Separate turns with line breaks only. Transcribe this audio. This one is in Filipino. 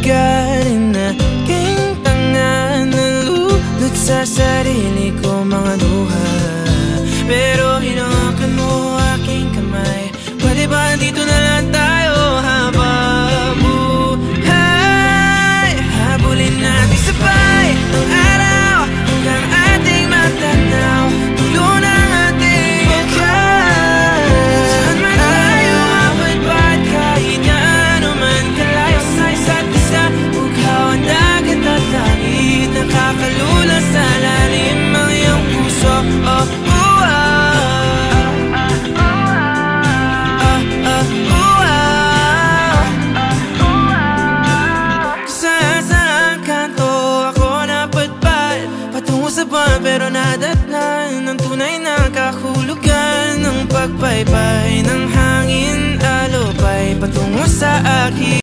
ugaling na aking tanga. Nalulot sa sarili ko mga luha, pero hinawakan mo aking kamay. Pwede ba dito na lang tayo habang buhay? Habulin natin sabay ang araw hanggang ating matanaw. Tulo ng ating wakas. Saan man tayo mapagpat, kahit na ano man kalayo sa isa't isa. Bughaw ang dagat at langit, nakakalula sa lalim ang iyong puso. Pero nadatnan ng tunay na kahulugan ng pagpaypay ng hangin, alupay patungo sa akin.